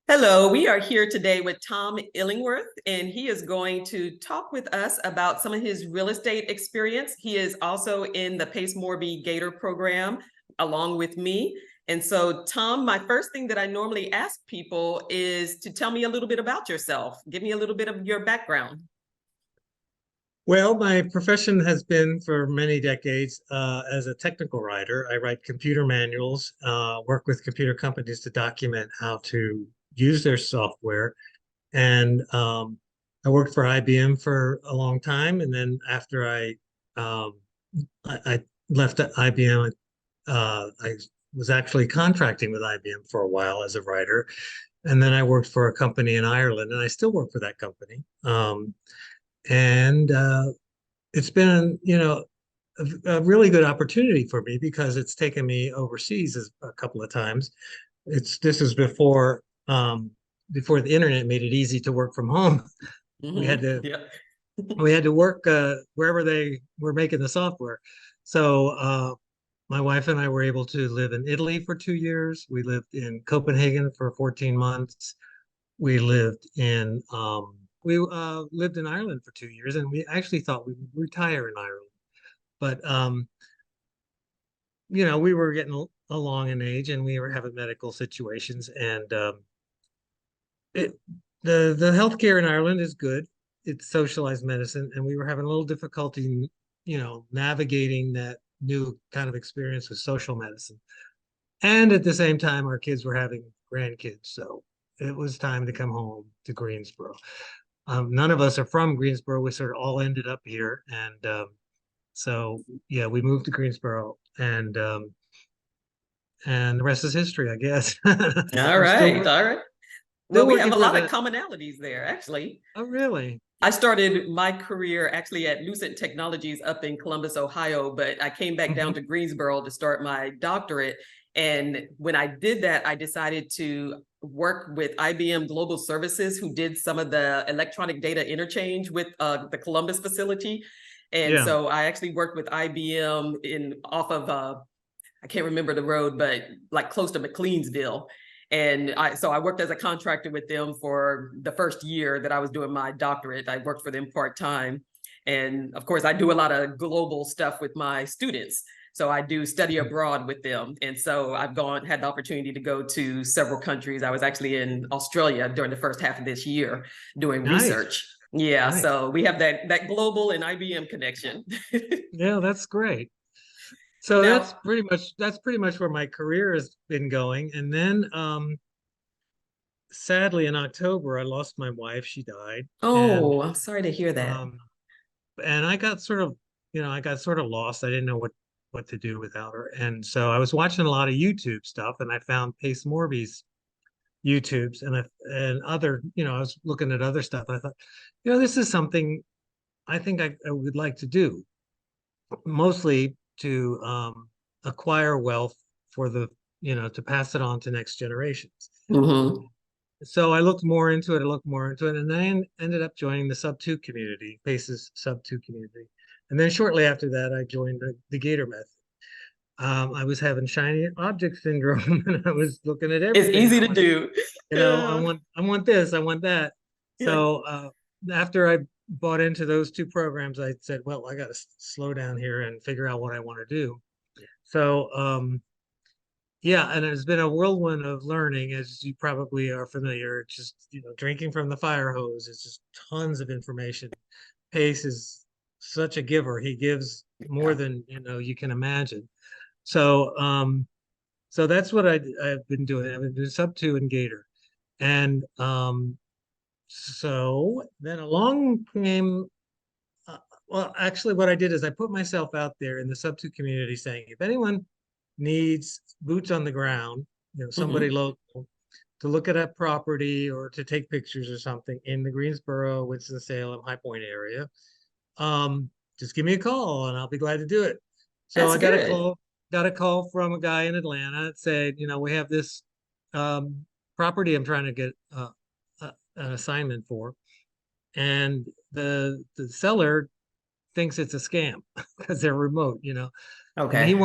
Hello, we are here today with Thom Illingworth, and he is going to talk with us about some of his real estate experience. He is also in the Pace Morby Gator program along with me. And so, Thom, my first thing that I normally ask people is to tell me a little bit about yourself. Give me a little bit of your background. Well, my profession has been for many decades as a technical writer. I write computer manuals, work with computer companies to document how to use their software. And I worked for IBM for a long time. And then after I left IBM, I was actually contracting with IBM for a while as a writer. And then I worked for a company in Ireland, and I still work for that company. And it's been, a really good opportunity for me because it's taken me overseas a couple of times. This is before the internet made it easy to work from home. We had to we had to work wherever they were making the software. So my wife and I were able to live in Italy for 2 years. We lived in Copenhagen for 14 months. We lived in Ireland for 2 years, and we actually thought we would retire in Ireland. But we were getting along in age, and we were having medical situations, and the healthcare in Ireland is good. It's socialized medicine, and we were having a little difficulty, navigating that new kind of experience with social medicine. And at the same time, our kids were having grandkids, so it was time to come home to Greensboro. None of us are from Greensboro. We sort of all ended up here, and so yeah, we moved to Greensboro, and the rest is history, I guess. All right. Well, we have a lot of commonalities there, actually. Oh, really? I started my career actually at Lucent Technologies up in Columbus, Ohio, but I came back down to Greensboro to start my doctorate. And when I did that, I decided to work with IBM Global Services, who did some of the electronic data interchange with the Columbus facility. And so I actually worked with IBM off of, I can't remember the road, but like close to McLeansville. And so I worked as a contractor with them for the first year that I was doing my doctorate. I worked for them part-time. And of course, I do a lot of global stuff with my students. So I do study abroad with them. And so I've had the opportunity to go to several countries. I was actually in Australia during the first half of this year doing research. Yeah, nice. So we have that global and IBM connection. Yeah, that's great. So now, that's pretty much where my career has been going. And then sadly in October I lost my wife. She died. Oh, I'm sorry to hear that. And I got sort of lost. I didn't know what to do without her. And so I was watching a lot of YouTube stuff, and I found Pace Morby's YouTubes and other, I was looking at other stuff. I thought, this is something I think I would like to do, mostly to acquire wealth for to pass it on to next generations. So I looked more into it, and I ended up joining the SubTo community, Pace's SubTo community. And then shortly after that, I joined the Gator method. I was having shiny object syndrome, and I was looking at everything. It's easy to do. I want this, I want that. So after I bought into those two programs, I said, well, I got to slow down here and figure out what I want to do. So and it's been a whirlwind of learning, as you probably are familiar. Just drinking from the fire hose. It's just tons of information. Pace is such a giver. He gives more than you can imagine. So so that's what I've been doing. I've been doing SubTo and Gator. And so then along came well, actually what I did is I put myself out there in the SubTo community saying, if anyone needs boots on the ground, somebody local to look at a property or to take pictures or something in the Greensboro, Winston-Salem, High Point area, just give me a call and I'll be glad to do it. So I got a call from a guy in Atlanta that said, we have this property I'm trying to get an assignment for, and the seller thinks it's a scam because they're remote, and Okay. he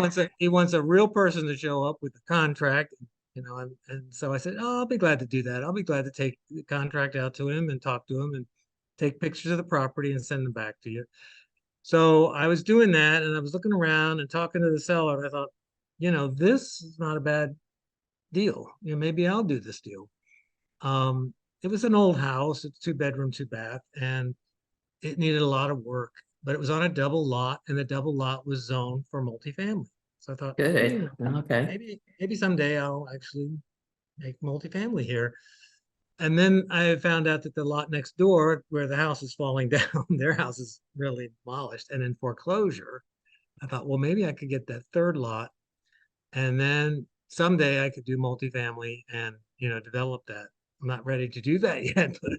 wants a real person to show up with the contract, and so I said, oh, I'll be glad to do that. I'll be glad to take the contract out to him and talk to him and take pictures of the property and send them back to you. So I was doing that, and I was looking around and talking to the seller, and I thought, this is not a bad deal. Maybe I'll do this deal. It was an old house. It's 2 bedroom, 2 bath, and it needed a lot of work, but it was on a double lot, and the double lot was zoned for multifamily. So I thought, Good. Okay. maybe someday I'll actually make multifamily here. And then I found out that the lot next door, where the house is falling down, their house is really demolished and in foreclosure. I thought, well, maybe I could get that third lot, and then someday I could do multifamily and develop that. I'm not ready to do that yet, but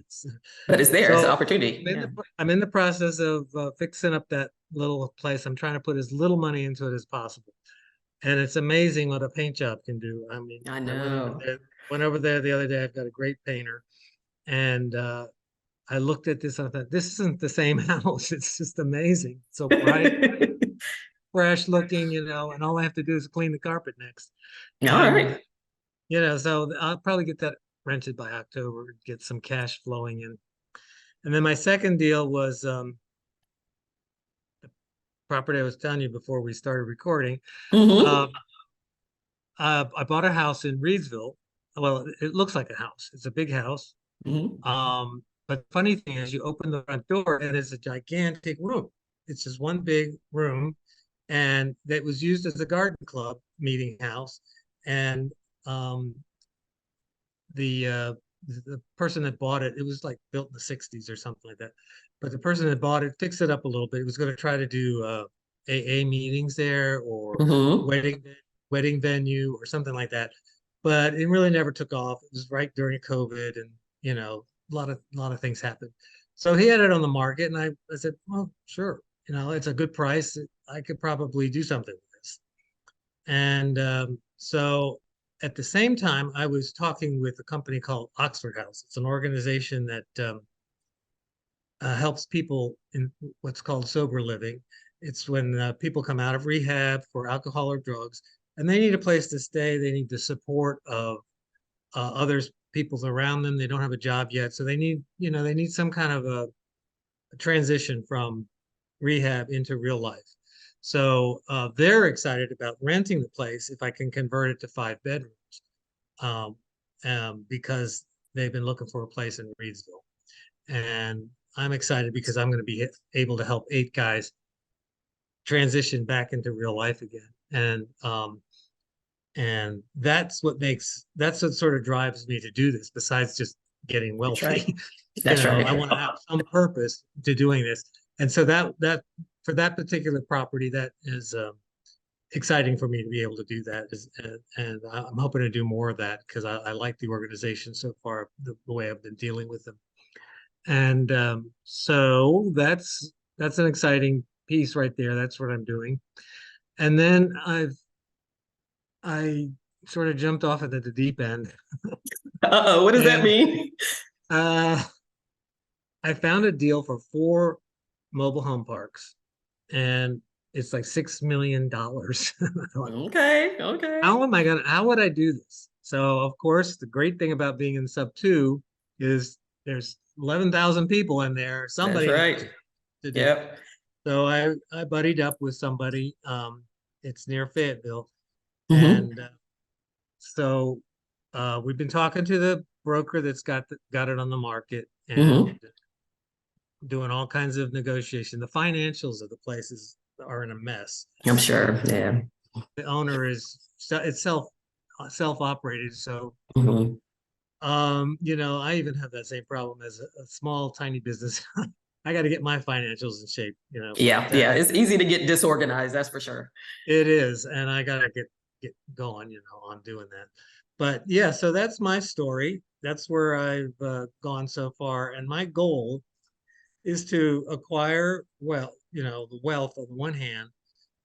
But it's there. It's an so opportunity. Yeah. I'm in the process of fixing up that little place. I'm trying to put as little money into it as possible, and it's amazing what a paint job can do. I mean, I I know. went over there the other day. I've got a great painter, and I looked at this. I thought, this isn't the same house. It's just amazing. It's so bright, fresh looking, and all I have to do is clean the carpet next. All And right. so I'll probably get that rented by October, get some cash flowing in. And then my second deal was the property I was telling you before we started recording. Mm-hmm. Uh, I bought a house in Reedsville. Well, it looks like a house. It's a big house. Mm-hmm. But the funny thing is, you open the front door and it's a gigantic room. It's just one big room, and that was used as a garden club meeting house. And um, the person that bought it, it was like built in the 60s or something like that. But the person that bought it fixed it up a little bit. It was going to try to do AA meetings there, or Mm-hmm. wedding wedding venue or something like that. But it really never took off. It was right during COVID, and a lot of things happened. So he had it on the market, and I said, well, sure, it's a good price. I could probably do something with this. And so at the same time, I was talking with a company called Oxford House. It's an organization that helps people in what's called sober living. It's when people come out of rehab for alcohol or drugs, and they need a place to stay. They need the support of others, people around them. They don't have a job yet, so they need some kind of a transition from rehab into real life. So they're excited about renting the place if I can convert it to 5 bedrooms, um, because they've been looking for a place in Reedsville. And I'm excited because I'm going to be able to help 8 guys transition back into real life again. And that's what sort of drives me to do this, besides just getting That's right. wealthy. That's I right. want to have some purpose to doing this. And so that for that particular property, that is exciting for me to be able to do that. And I'm hoping to do more of that because I like the organization so far, the way I've been dealing with them. And so that's an exciting piece right there. That's what I'm doing. And then I sort of jumped off into the deep end. Uh-oh, what does that And mean? uh, I found a deal for 4 mobile home parks, and it's like $6 million. Okay. Okay. How would I do this? So, of course, the great thing about being in SubTo is there's 11,000 people in there. That's Somebody knows right. to do it. Yep. So I buddied up with somebody. It's near Fayetteville, Mm-hmm. and so we've been talking to the broker that's got it on the market, and Mm-hmm. doing all kinds of negotiation. The financials of the places are in a mess. I'm sure. Yeah. The owner is it's self operated, so Mm-hmm. I even have that same problem as a small tiny business. I got to get my financials in shape, but Yeah. Yeah. It's easy to get disorganized. That's for sure. it is, and I got to get going, on doing that. But yeah, so that's my story. That's where I've gone so far, and my goal is to acquire, well, the wealth on the one hand,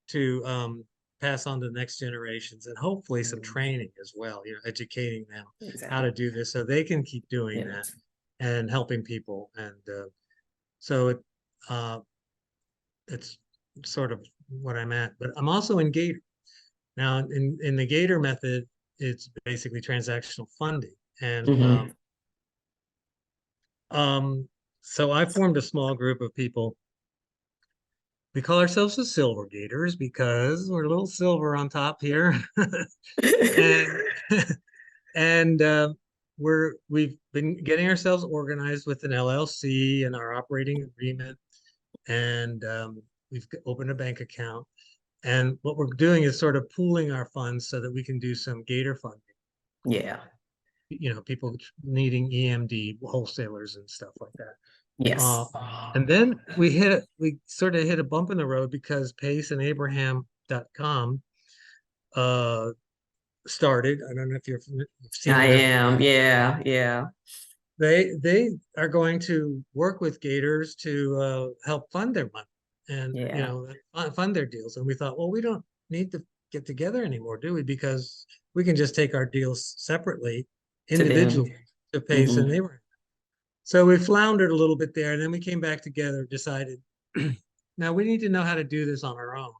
to pass on to the next generations, and hopefully some Mhm. training as well, educating them how Exactly. to do this so they can keep doing Yeah. that and helping people. And so it, uh, That's sort of what I'm at. But I'm also in Gator. Now, in the Gator method, it's basically transactional funding. And Hmm. so I formed a small group of people. We call ourselves the Silver Gators because we're a little silver on top here. And and we've been getting ourselves organized with an LLC and our operating agreement, and we've opened a bank account. And what we're doing is sort of pooling our funds so that we can do some Gator funding. Yeah. People needing EMD wholesalers and stuff like that. Yes. And then we sort of hit a bump in the road because Pace and Abraham.com uh, started. I don't know if you've seen I them. am. Yeah. Yeah. They are going to work with Gators to help fund their money and Yeah. fund their deals. And we thought, well, we don't need to get together anymore, do we? Because we can just take our deals separately, To them. individually, to Pace and Hmm. Abraham. So we floundered a little bit there, and then we came back together, decided, now we need to know how to do this on our own,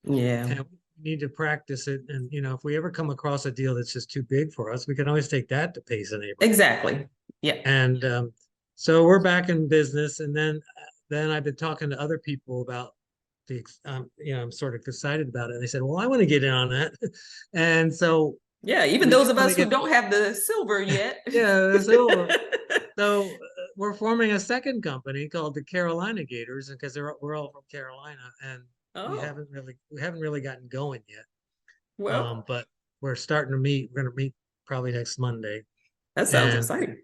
Yeah. and we need to practice it. And if we ever come across a deal that's just too big for us, we can always take that to Pace and Abraham. Exactly. Yeah. And so we're back in business. And then I've been talking to other people about I'm sort of excited about it. And they said, well, I want to get in on that. And so Yeah. Even we those didn't of really us who get, don't have the silver yet. yeah, so we're forming a second company called the Carolina Gators because we're all from Carolina, and Oh, we haven't really gotten going yet. well, But we're starting to meet. We're going to meet probably next Monday, that sounds and exciting.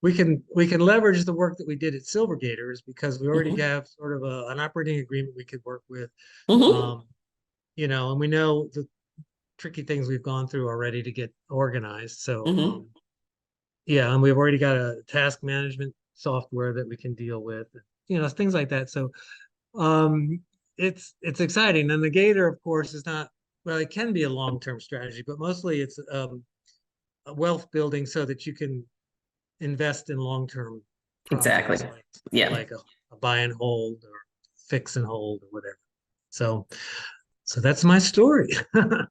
we can leverage the work that we did at Silver Gators because we already Hmm. have sort of an operating agreement we could work with. Hmm. Um, and we know the tricky things we've gone through already to get organized. So Hmm. yeah, and we've already got a task management software that we can deal with, things like that. So um, it's exciting. And the Gator, of course, is not, well, it can be a long-term strategy, but mostly it's a wealth building so that you can invest in long-term Exactly. projects like Yeah. like a buy and hold or fix and hold or whatever. So so that's my story.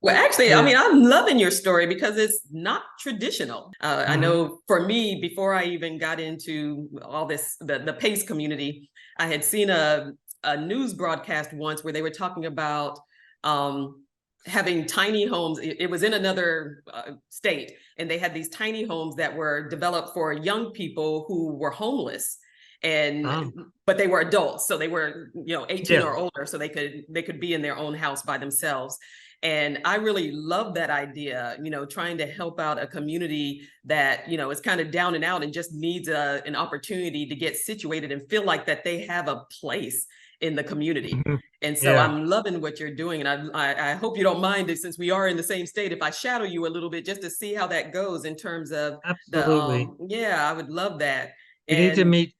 Well, actually, I Yeah. mean, I'm loving your story because it's not traditional. I Mhm. know for me, before I even got into all this, the PACE community, I had seen a news broadcast once where they were talking about um, having tiny homes. It was in another state, and they had these tiny homes that were developed for young people who were homeless. And Oh, but they were adults, so they were 18 yeah. or older, so they could be in their own house by themselves. And I really love that idea, trying to help out a community that, is kind of down and out and just needs an opportunity to get situated and feel like that they have a place in the community. Mhm. And so Yeah, I'm loving what you're doing. And I hope you don't mind it, since we are in the same state, if I shadow you a little bit just to see how that goes in terms of absolutely. yeah, I would love that. We need to And meet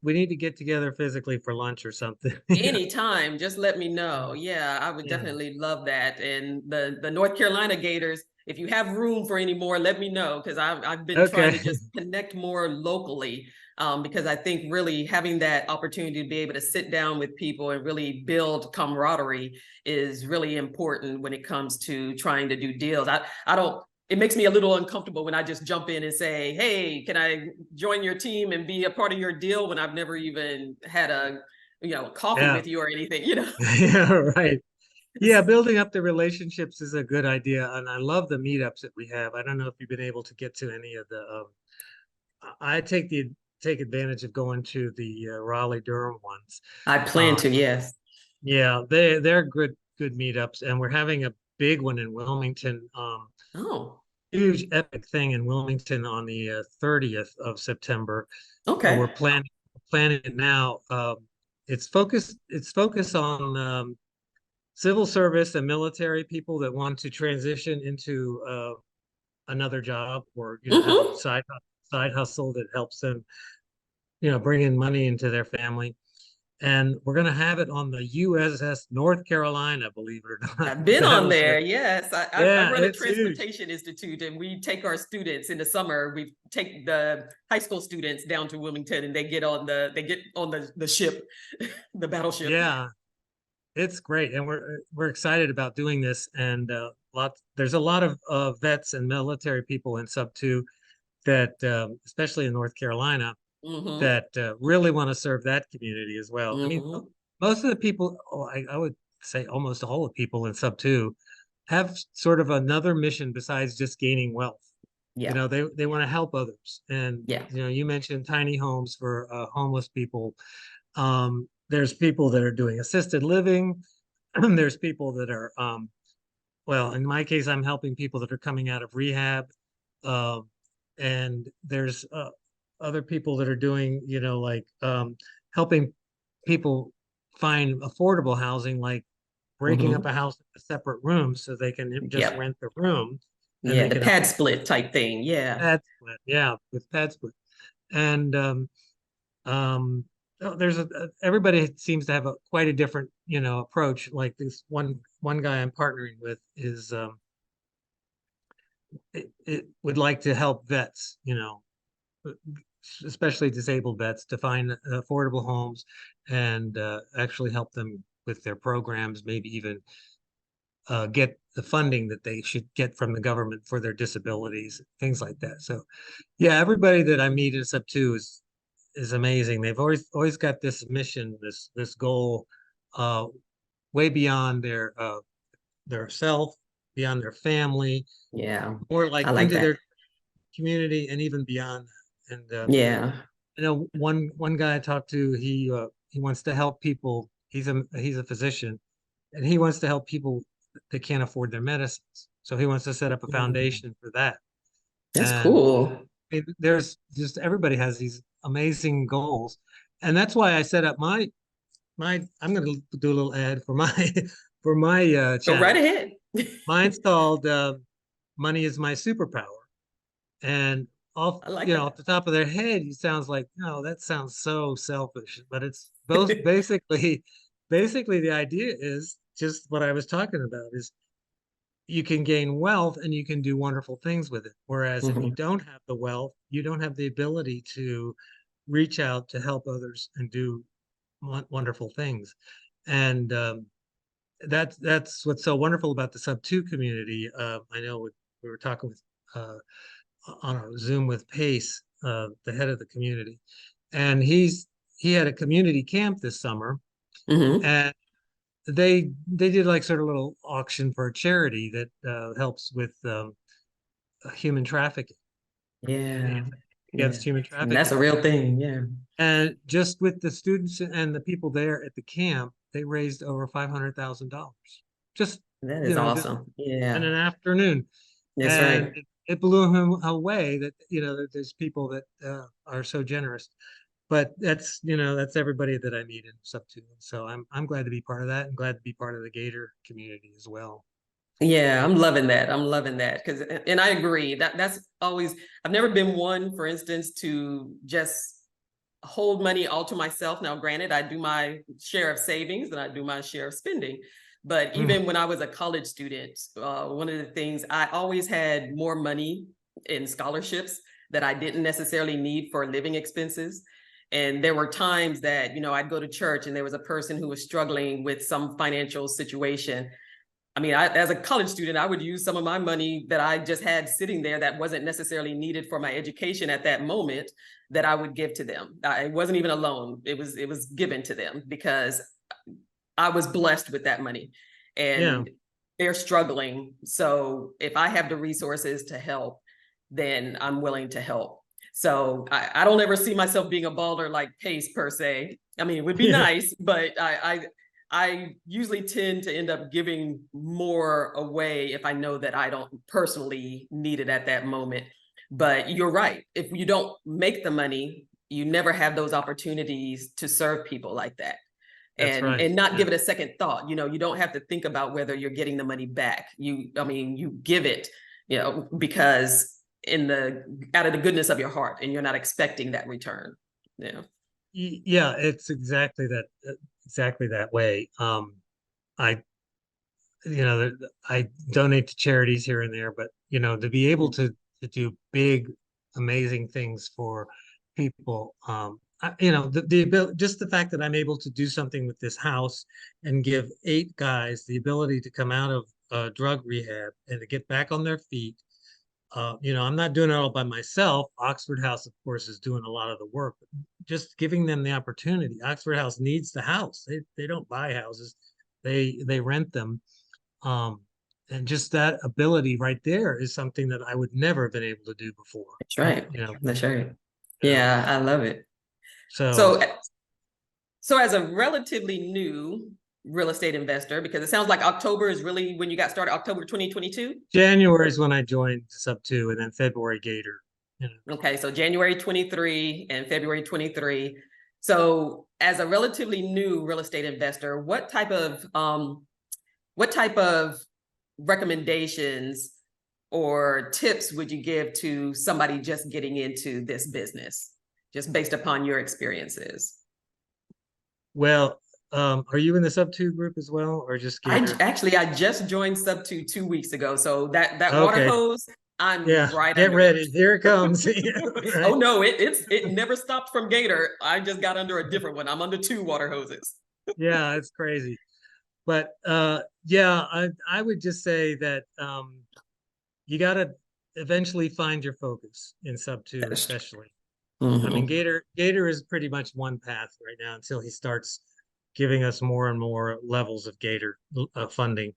we need to get together physically for lunch or something. Yeah. anytime, just let me know. Yeah, I would Yeah. definitely love that. And the North Carolina Gators, if you have room for any more, let me know, because I've been trying Okay. to just connect more locally. Because I think really having that opportunity to be able to sit down with people and really build camaraderie is really important when it comes to trying to do deals. I don't. It makes me a little uncomfortable when I just jump in and say, "Hey, can I join your team and be a part of your deal?" when I've never even had a coffee Yeah. with you or anything. Yeah, right. Yeah, building up the relationships is a good idea, and I love the meetups that we have. I don't know if you've been able to get to any of the. I take advantage of going to the Raleigh Durham ones. I plan Uh, to, yes. yeah, they're good meetups, and we're having a big one in Wilmington. Oh, Huge epic thing in Wilmington on the 30th of September. okay. We're planning it now. It's focused on civil service and military people that want to transition into another job or have a Hmm. side hustle that helps them bring in money into their family. And we're going to have it on the USS North Carolina, believe it or not, I've the been on battleship. there. Yes. I Yeah, run a it's huge. transportation institute, and we take our students in the summer. We take the high school students down to Wilmington, and they get on the ship, the battleship. Yeah. it's great, and we're excited about doing this. And there's a lot of vets and military people in SubTo that, especially in North Carolina, Mm-hmm. that really want to serve that community as well. I mean, Mm-hmm. most of the people, I would say almost all the people in SubTo have sort of another mission besides just gaining wealth. You Yeah. know, they want to help others. And, Yeah. you know, you mentioned tiny homes for homeless people. There's people that are doing assisted living. There's people that are, well, in my case, I'm helping people that are coming out of rehab. Uh, and there's other people that are doing, you know, like helping people find affordable housing, like breaking up Mm-hmm. a house into separate rooms so they can just Yeah. rent the room and Yeah. they The can have pad split type thing. Yeah. pad split. Yeah, with pad split. And um, there's everybody seems to have quite a different, you know, approach. Like this one guy I'm partnering with is it would like to help vets, you know, especially disabled vets, to find affordable homes and actually help them with their programs, maybe even get the funding that they should get from the government for their disabilities, things like that. So, yeah, everybody that I meet is up to is amazing. They've always got this mission, this goal, uh, way beyond their self, beyond their family, Yeah. more like I like into that. their community and even beyond that. And Yeah. you know, one guy I talked to, he wants to help people. He's a physician, and he wants to help people that can't afford their medicines. So he wants to set up a Mm. foundation for that. That's And cool. there's just everybody has these amazing goals, and that's why I set up my. I'm going to do a little ad for my for my Go right channel. ahead. Mine's called "Money Is My Superpower," and off I like you know off that. the top of their head, it sounds like, no, that sounds so selfish, but it's both basically basically the idea is just what I was talking about is you can gain wealth and you can do wonderful things with it. Whereas if you Mhm. don't have the wealth, you don't have the ability to reach out to help others and do wonderful things. And that's what's so wonderful about the SubTo community. I know we were talking with on a Zoom with Pace, the head of the community, and he had a community camp this summer, Mhm. and they did like sort of little auction for a charity that helps with human trafficking, Yeah. Yeah. against human And that's a trafficking. real thing. Yeah. And just with the students and the people there at the camp, they raised over $500,000. Just, That you is know, just awesome. in Yeah. an afternoon. That's And right. it blew him away that, you know, that there's people that are so generous. But that's, you know, that's everybody that I meet and stuff too. So I'm glad to be part of that and glad to be part of the Gator community as well. Yeah, I'm loving that. I'm loving that because, and I agree that that's always. I've never been one, for instance, to just hold money all to myself. Now, granted, I do my share of savings and I do my share of spending. But Mm, even when I was a college student, one of the things I always had more money in scholarships that I didn't necessarily need for living expenses. And there were times that, I'd go to church and there was a person who was struggling with some financial situation. I mean, as a college student, I would use some of my money that I just had sitting there that wasn't necessarily needed for my education at that moment that I would give to them. It wasn't even a loan. It was given to them because I was blessed with that money yeah. and they're struggling. So if I have the resources to help, then I'm willing to help. So I don't ever see myself being a baller like Pace per se. I mean, it would be Yeah. nice, but I usually tend to end up giving more away if I know that I don't personally need it at that moment. But you're right. If you don't make the money, you never have those opportunities to serve people like that That's and right. and not Yeah. give it a second thought. You don't have to think about whether you're getting the money back. You give it, because in the out of the goodness of your heart, and you're not expecting that return. Yeah. Yeah, it's exactly that way. I, you know, I donate to charities here and there, but you know, to be able to do big, amazing things for people, you know, the ability, just the fact that I'm able to do something with this house and give 8 guys the ability to come out of drug rehab and to get back on their feet. You know, I'm not doing it all by myself. Oxford House, of course, is doing a lot of the work. But just giving them the opportunity. Oxford House needs the house. They don't buy houses, they rent them. Um, and just that ability right there is something that I would never have been able to do before. That's right. You know, That's right. you know. Yeah, I love it. So So, so as a relatively new real estate investor, because it sounds like October is really when you got started, October 2022. January is when I joined SubTo, and then February Gator. You know. Okay, so January 23 and February 23. So as a relatively new real estate investor, what type of recommendations or tips would you give to somebody just getting into this business, just based upon your experiences? Well, are you in the SubTo group as well, or just Gator? I just joined SubTo 2 weeks ago, so that water Okay, hose, I'm yeah, right get under it. ready. Here it comes. Oh Right? no, it never stopped from Gator. I just got under a different one. I'm under 2 water hoses. Yeah, it's crazy. But yeah, I would just say that you got to eventually find your focus in SubTo, That's true. especially. I mean, Mhm. Gator is pretty much one path right now until he starts giving us more and more levels of Gator funding,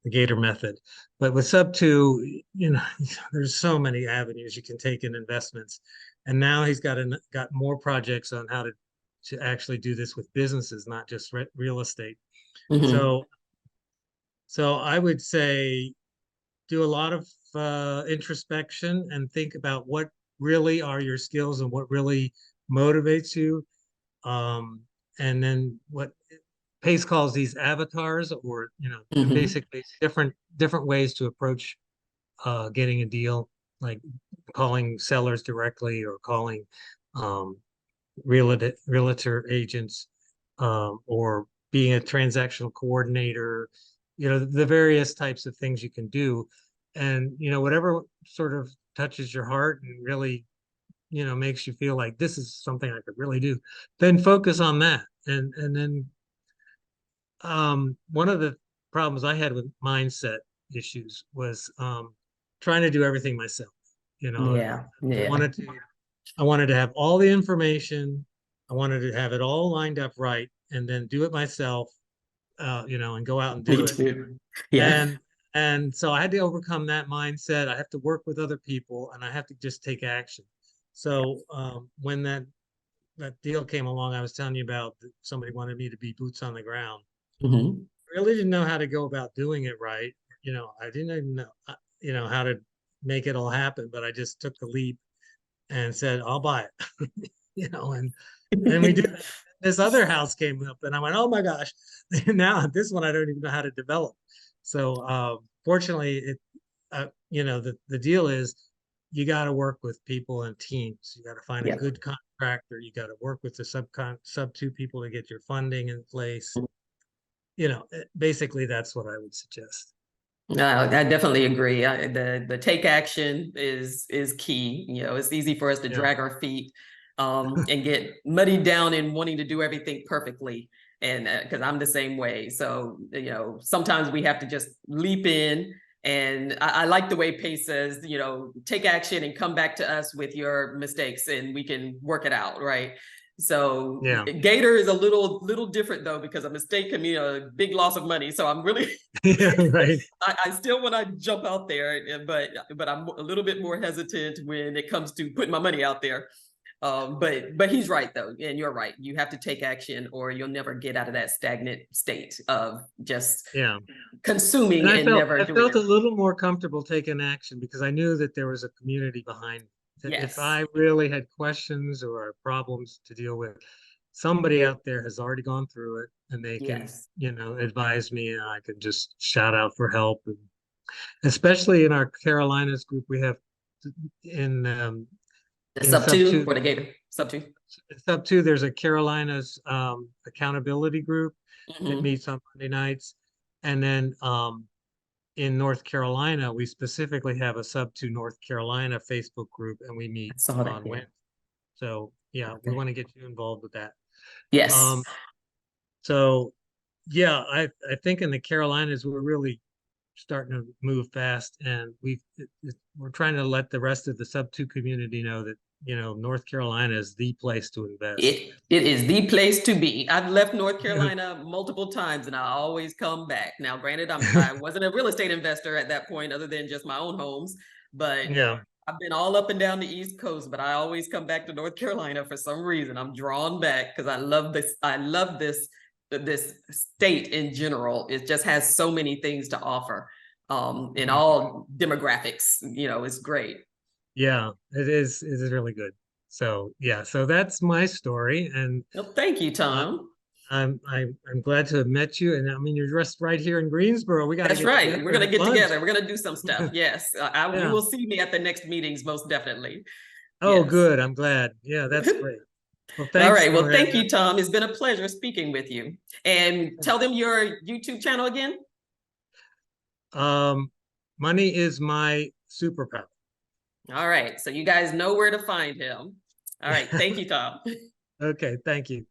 the Gator method. But with SubTo, you know, there's so many avenues you can take in investments, and now he's got more projects on how to actually do this with businesses, not just real estate. Mhm. So so I would say do a lot of introspection and think about what really are your skills and what really motivates you. Um, and then what Pace calls these avatars, or you know, they're Mhm. basically different ways to approach getting a deal, like calling sellers directly or calling um, realtor agents, or being a transactional coordinator, you know, the various types of things you can do. And, you know, whatever sort of touches your heart and really, you know, makes you feel like this is something I could really do, then focus on that. And then one of the problems I had with mindset issues was trying to do everything myself. You know, Yeah. I Yeah. wanted to I wanted to have all the information. I wanted to have it all lined up right and then do it myself, you know, and go out and do Me it. too. Yeah. And and so I had to overcome that mindset. I have to work with other people and I have to just take action. So when that deal came along, I was telling you about, somebody wanted me to be boots on the ground. Mhm. Really didn't know how to go about doing it right. You know, I didn't even know, you know, how to make it all happen, but I just took the leap and said, I'll buy it. You know, and we did. This other house came up, and I went, "Oh my gosh!" Now this one I don't even know how to develop. So fortunately, you know, the deal is you got to work with people and teams. You got to find a Yeah. good contractor. You got to work with the sub two people to get your funding in place. You know, basically that's what I would suggest. No, I definitely agree. The take action is key. You know, it's easy for us to Yeah. drag our feet and get muddied down in wanting to do everything perfectly. And because I'm the same way. So, you know, sometimes we have to just leap in. And I like the way Pace says, you know, take action and come back to us with your mistakes and we can work it out, right? So Yeah. Gator is a little different though, because a mistake can mean a big loss of money. So I'm really Yeah. Right. I still want to jump out there, but I'm a little bit more hesitant when it comes to putting my money out there. But he's right though, and you're right. You have to take action, or you'll never get out of that stagnant state of just Yeah. And consuming and never I doing felt it. a little more comfortable taking action because I knew that there was a community behind me. That if Yes, I really had questions or problems to deal with, somebody out there has already gone through it and they can, yes. you know, advise me and I can just shout out for help. And especially in our Carolinas group, we have in The in sub sub two two or the Gator sub two. sub two, there's a Carolinas accountability group that Mhm. meets on Monday nights. And then in North Carolina, we specifically have a SubTo North Carolina Facebook group, and we I meet saw that. on Yeah. Wednesday. So Yeah, we Okay. want to get you involved with that. Yes. Um, so yeah, I think in the Carolinas we're really starting to move fast, and we're trying to let the rest of the sub-2 community know that, North Carolina is the place to invest. It is the place to be. I've left North Carolina multiple times and I always come back. Now, granted, I wasn't a real estate investor at that point, other than just my own homes, but Yeah, I've been all up and down the East Coast, but I always come back to North Carolina for some reason. I'm drawn back because I love this. I love this state in general. It just has so many things to offer in all demographics. It's great. yeah, it is really good. So yeah, so that's my story, and Well, thank you, uh, Thom. I'm glad to have met you. And I mean, you're just right here in Greensboro. We got to That's get right. together We're and gonna have get lunch. together. We're gonna do some stuff. Yes, you Yeah. will see me at the next meetings, most definitely. Oh, Yes. good. I'm glad. Yeah, that's great. Well, All thanks right. Well, for thank you, Thom. It's been a pleasure speaking with you. And tell them your YouTube channel again. money is my superpower. All right. So you guys know where to find him. All right. Thank you, Thom. Okay, thank you.